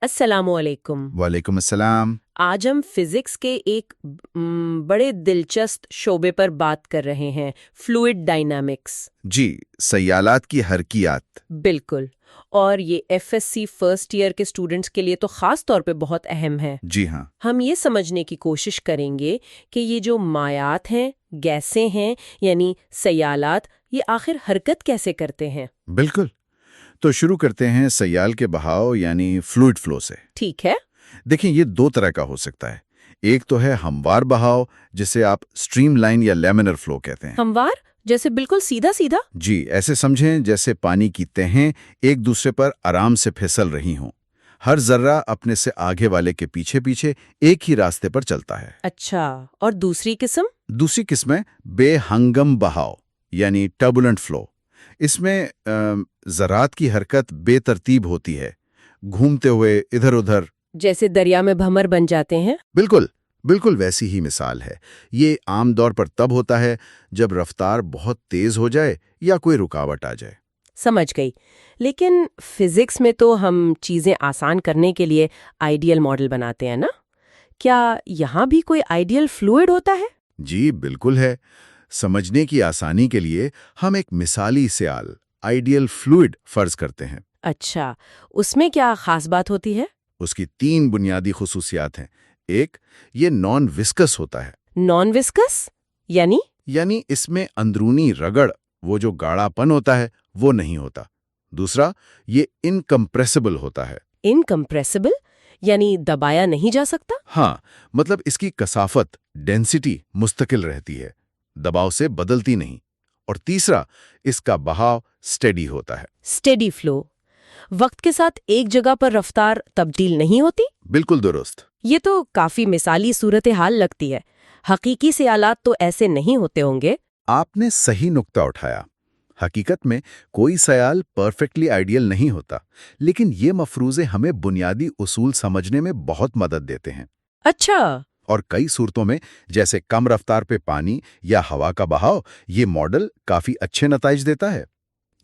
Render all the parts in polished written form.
السلام علیکم۔ وعلیکم السلام۔ آج ہم فزکس کے ایک بڑے دلچسپ شعبے پر بات کر رہے ہیں، فلوئڈ ڈائنامکس۔ جی، سیالات کی حرکیات۔ بالکل، اور یہ F S C first year کے اسٹوڈنٹس کے لیے تو خاص طور پہ بہت اہم ہے۔ جی ہاں، ہم یہ سمجھنے کی کوشش کریں گے کہ یہ جو مایعات ہیں، گیسیں ہیں، یعنی سیالات، یہ آخر حرکت کیسے کرتے ہیں۔ بالکل۔ تو شروع کرتے ہیں سیال کے بہاؤ یعنی فلوئڈ فلو سے۔ ٹھیک ہے۔ دیکھیں، یہ دو طرح کا ہو سکتا ہے۔ ایک تو ہے ہموار بہاؤ، جسے آپ سٹریم لائن یا لیمنر فلو کہتے ہیں۔ ہموار جیسے بالکل سیدھا سیدھا؟ جی، ایسے سمجھیں جیسے پانی کی تہیں ایک دوسرے پر آرام سے پھسل رہی ہوں، ہر ذرہ اپنے سے آگے والے کے پیچھے پیچھے ایک ہی راستے پر چلتا ہے۔ اچھا، اور دوسری قسم؟ دوسری قسم ہے بے ہنگم بہاؤ یعنی ٹربولنٹ فلو۔ اس میں ذرات کی حرکت بے ترتیب ہوتی ہے، گھومتے ہوئے ادھر ادھر، جیسے دریا میں بھمر بن جاتے ہیں۔ بالکل بالکل ویسی ہی مثال ہے۔ یہ عام طور پر تب ہوتا ہے جب رفتار بہت تیز ہو جائے یا کوئی رکاوٹ آ جائے۔ سمجھ گئی، لیکن فزکس میں تو ہم چیزیں آسان کرنے کے لیے آئیڈیل ماڈل بناتے ہیں نا؟ کیا یہاں بھی کوئی آئیڈیل فلوئڈ ہوتا ہے؟ جی بالکل ہے۔ سمجھنے کی آسانی کے لیے ہم ایک مثالی سیال آئیڈیل فلوئڈ فرض کرتے ہیں۔ اچھا، اس میں کیا خاص بات ہوتی ہے؟ اس کی 3 بنیادی خصوصیات ہیں۔ ایک، یہ نان وسکس ہوتا ہے۔ نان وسکس یعنی اس میں اندرونی رگڑ، وہ جو گاڑھا پن ہوتا ہے، وہ نہیں ہوتا۔ دوسرا، یہ انکمپریسبل ہوتا ہے۔ انکمپریسبل یعنی دبایا نہیں جا سکتا؟ ہاں، مطلب اس کی کثافت، ڈینسٹی مستقل رہتی ہے، دباؤ سے بدلتی نہیں۔ اور تیسرا، اس کا بہاؤ سٹیڈی ہوتا ہے۔ سٹیڈی فلو، وقت کے ساتھ ایک جگہ پر رفتار تبدیل نہیں ہوتی؟ بالکل درست۔ یہ تو کافی مثالی صورتحال لگتی ہے۔ حقیقی سیالات تو ایسے نہیں ہوتے ہوں گے۔ آپ نے صحیح نقطہ اٹھایا۔ حقیقت میں کوئی سیال پرفیکٹلی آئیڈیل نہیں ہوتا، لیکن یہ مفروضے ہمیں بنیادی اصول سمجھنے میں بہت مدد دیتے ہیں۔ اچھا۔ اور کئی صورتوں میں، جیسے کم رفتار پہ پانی یا ہوا کا بہاؤ، یہ ماڈل کافی اچھے نتائج دیتا ہے۔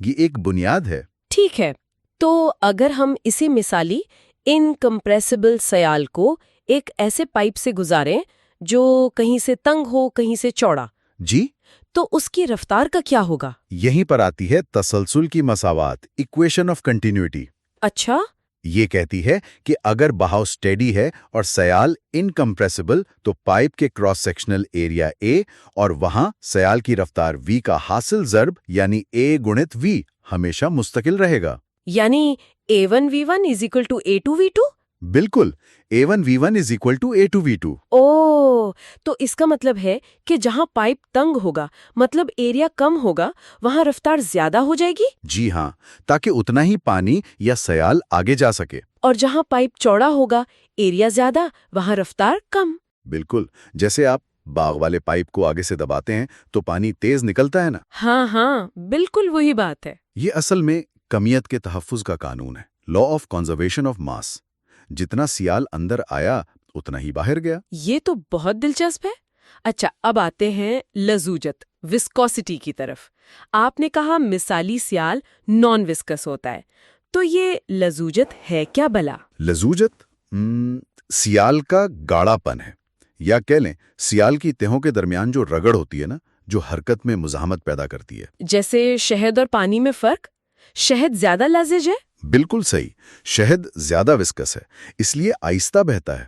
یہ ایک بنیاد ہے۔ ٹھیک ہے، تو اگر ہم اسی مثالی انکمپریسبل سیال کو ایک ایسے پائپ سے گزاریں جو کہیں سے تنگ ہو کہیں سے چوڑا، جی، تو اس کی رفتار کا کیا ہوگا؟ یہیں پر آتی ہے تسلسل کی مساوات، ایکویشن آف کنٹینیوٹی۔ اچھا۔ یہ کہتی ہے کہ اگر بہاؤ سٹیڈی ہے اور سیال انکمپریسبل، تو پائپ کے کراس سیکشنل ایریا اے اور وہاں سیال کی رفتار وی کا حاصل ضرب یعنی اے گنت وی ہمیشہ مستقل رہے گا۔ یعنی A1V1 = A2V2؟ بالکل، A1V1 = A2V2۔ اوہ، تو اس کا مطلب ہے کہ جہاں پائپ تنگ ہوگا، مطلب ایریا کم ہوگا، وہاں رفتار زیادہ ہو جائے گی؟ جی ہاں، تاکہ اتنا ہی پانی یا سیال آگے جا سکے۔ اور جہاں پائپ چوڑا ہوگا، ایریا زیادہ، وہاں رفتار کم۔ بالکل، جیسے آپ باغ والے پائپ کو آگے سے دباتے ہیں تو پانی تیز نکلتا ہے نا۔ ہاں، بالکل وہی بات ہے۔ یہ اصل میں کمیت کے تحفظ کا قانون ہے، law of conservation of mass. جتنا سیال اندر آیا اتنا ہی باہر گیا۔ یہ تو بہت دلچسپ ہے۔ اچھا، اب آتے ہیں لزوجت، وسکوسٹی کی طرف۔ آپ نے کہا مثالی سیال نان وسکس ہوتا ہے، تو یہ لزوجت ہے کیا بلا؟ لزوجت سیال کا گاڑھا پن ہے، یا کہہ لیں سیال کی تہوں کے درمیان جو رگڑ ہوتی ہے نا، جو حرکت میں مزاحمت پیدا کرتی ہے۔ جیسے شہد اور پانی میں فرق؟ شہد زیادہ لزج ہے؟ بالکل صحیح، شہد زیادہ وسکس ہے، اس لیے آہستہ بہتا ہے۔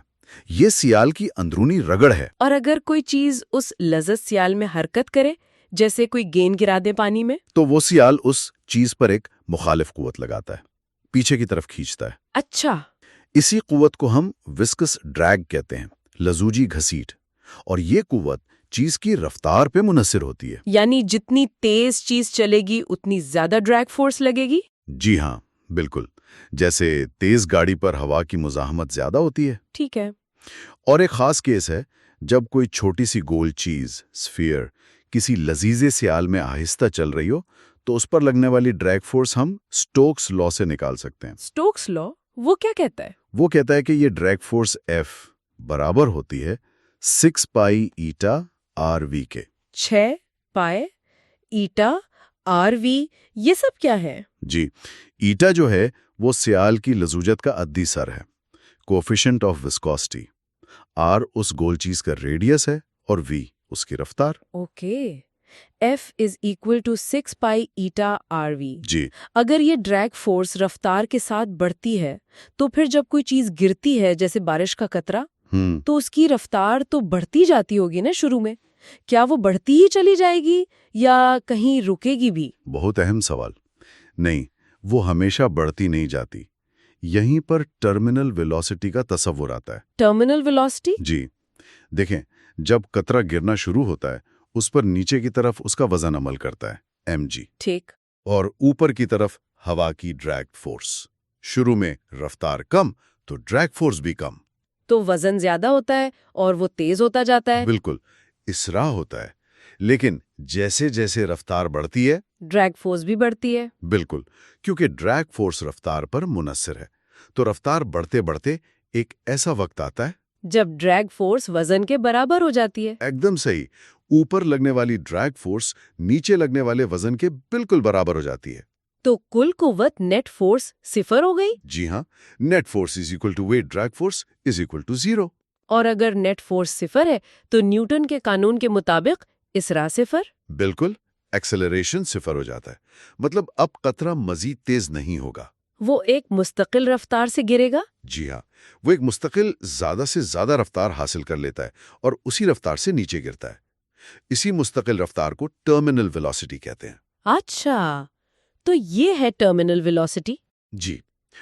یہ سیال کی اندرونی رگڑ ہے۔ اور اگر کوئی چیز اس لزج سیال میں حرکت کرے، جیسے کوئی گیند گرا دے پانی میں، تو وہ سیال اس چیز پر ایک مخالف قوت لگاتا ہے، پیچھے کی طرف کھینچتا ہے۔ اچھا، اسی قوت کو ہم وسکس ڈریگ کہتے ہیں، لزوجی گھسیٹ۔ اور یہ قوت چیز کی رفتار پہ منحصر ہوتی ہے۔ یعنی جتنی تیز چیز چلے گی اتنی زیادہ ڈریگ فورس لگے گی؟ جی ہاں، بالکل، جیسے تیز گاڑی پر ہوا کی مزاحمت زیادہ ہوتی ہے۔ ٹھیک ہے۔ اور ایک خاص کیس ہے جب کوئی چھوٹی سی گول چیز، اسفیئر، کسی لذیذ سیال میں آہستہ چل رہی ہو، تو اس پر لگنے والی ڈریگ فورس ہم سٹوکس لا سے نکال سکتے ہیں۔ سٹوکس لا وہ کیا کہتا ہے؟ وہ کہتا ہے کہ یہ ڈریگ فورس F برابر ہوتی ہے 6 پائی ایٹا RV کے۔ 6 پائے ایٹا RV، یہ سب کیا ہے؟ جی، ایٹا جو ہے وہ سیال کی لزوجت کا عددی سر ہے، کوفیشنٹ آف وسکوسٹی. آر اس گول چیز کا ریڈیس ہے اور وی اس کی رفتار. Okay. F is equal to 6 pi eta RV. جی اگر یہ ڈریگ فورس رفتار کے ساتھ بڑھتی ہے تو پھر جب کوئی چیز گرتی ہے جیسے بارش کا قطرہ تو اس کی رفتار تو بڑھتی جاتی ہوگی نا شروع میں. کیا وہ بڑھتی ہی چلی جائے گی یا کہیں رکے گی بھی؟ بہت اہم سوال. نہیں، وہ ہمیشہ بڑھتی نہیں جاتی. یہیں پر ٹرمینل ویلوسٹی کا تصور آتا ہے. Terminal velocity? جی دیکھیں، جب قطرہ گرنا شروع ہوتا ہے اس پر نیچے کی طرف اس کا وزن عمل کرتا ہے mg. ٹھیک. اور اوپر کی طرف ہوا کی ڈریگ فورس. شروع میں رفتار کم تو ڈریگ فورس بھی کم. تو وزن زیادہ ہوتا ہے اور وہ تیز ہوتا جاتا ہے. بالکل اسراء ہوتا ہے. لیکن جیسے جیسے رفتار بڑھتی ہے ڈریگ فورس بھی بڑھتی ہے. بالکل، کیونکہ ڈریگ فورس رفتار پر منحصر ہے تو رفتار بڑھتے بڑھتے ایک ایسا وقت آتا ہے جب ڈریگ فورس وزن کے برابر ہو جاتی ہے. ایک دم صحیح. اوپر لگنے والی ڈریگ فورس نیچے لگنے والے وزن کے بالکل برابر ہو جاتی ہے. تو کل قوت نیٹ فورس 0 ہو گئی. جی ہاں، net force is equal to weight drag force is equal to 0. اور اگر نیٹ فورس 0 ہے تو نیوٹن کے قانون کے مطابق اسراء 0. بالکل، ایکسلریشن 0 ہو جاتا ہے. مطلب اب قطرہ مزید تیز نہیں ہوگا. وہ ایک مستقل رفتار سے گرے گا. جی ہاں، وہ ایک مستقل زیادہ سے زیادہ رفتار حاصل کر لیتا ہے اور اسی رفتار سے نیچے گرتا ہے. اسی مستقل رفتار کو ٹرمینل ویلوسٹی کہتے ہیں. اچھا، تو یہ ہے ٹرمینل ویلوسٹی. جی،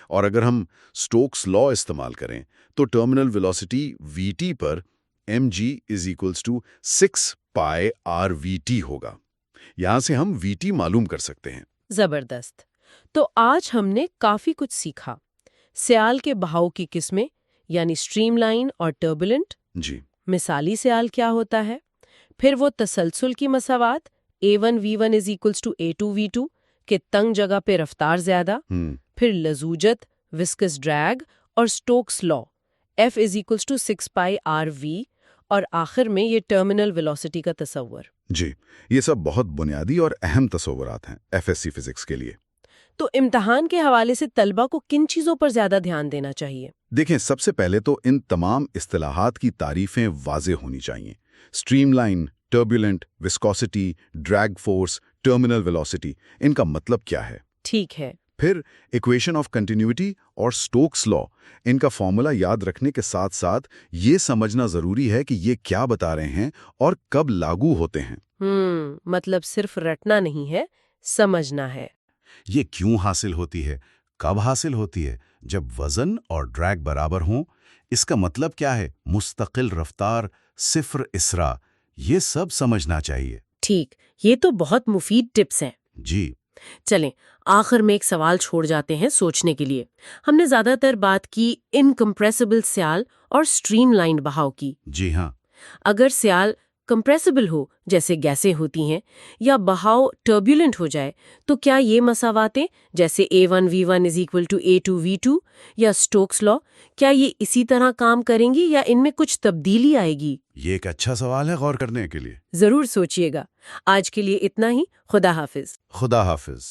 اور اگر ہم سٹوکس لا استعمال کریں تو ٹرمینل ویلوسٹی وی ٹی پر mg is equals to 6 pi R V T ہوگا. یہاں سے ہم وی ٹی معلوم کر سکتے ہیں. زبردست. تو آج ہم نے کافی کچھ سیکھا. سیال کے بہاؤ کی قسمیں یعنی سٹریم لائن اور ٹربولنٹ. جی مثالی سیال کیا ہوتا ہے؟ پھر وہ تسلسل کی مساوات A1 V1 is equals to A2 V2 کہ تنگ جگہ پہ رفتار زیادہ. پھر لزوجت، وسکس ڈریگ اور Stokes law F is equals to 6 pi R V. اور آخر میں یہ ٹرمینل ویلوسٹی کا تصور. جی، یہ سب بہت بنیادی اور اہم تصورات ہیں FSC فزکس کے لیے. تو امتحان کے حوالے سے طلبہ کو کن چیزوں پر زیادہ دھیان دینا چاہیے؟ دیکھیں، سب سے پہلے تو ان تمام اصطلاحات کی تعریفیں واضح ہونی چاہیے. Streamline, turbulent, viscosity, drag force, terminal velocity, ان کا مطلب کیا ہے؟ ٹھیک ہے. پھر ایکویشن آف کنٹینیوٹی اور سٹوکس لا، ان کا فارمولا یاد رکھنے کے ساتھ ساتھ یہ سمجھنا ضروری ہے کہ یہ کیا بتا رہے ہیں اور کب لاگو ہوتے ہیں. مطلب صرف رٹنا نہیں ہے، سمجھنا ہے. یہ کیوں حاصل ہوتی ہے، کب حاصل ہوتی ہے، جب وزن اور ڈریگ برابر ہوں، اس کا مطلب کیا ہے، مستقل رفتار، 0 اسراء، یہ سب سمجھنا چاہیے. ٹھیک، یہ تو بہت مفید ٹپس ہیں. جی چلیں آخر میں ایک سوال چھوڑ جاتے ہیں سوچنے کے لیے. ہم نے زیادہ تر بات کی انکمپریسبل سیال اور سٹریم لائن بہاؤ کی. جی ہاں، اگر سیال کمپریسبل ہو جیسے گیسیں ہوتی ہیں یا بہاؤ ٹربیولنٹ ہو جائے تو کیا یہ مساواتیں جیسے A1 V1 is equal to A2 V2 یا سٹوکس لا، کیا یہ اسی طرح کام کریں گی یا ان میں کچھ تبدیلی آئے گی؟ یہ ایک اچھا سوال ہے غور کرنے کے لیے. ضرور سوچئے گا. آج کے لیے اتنا ہی. خدا حافظ. خدا حافظ.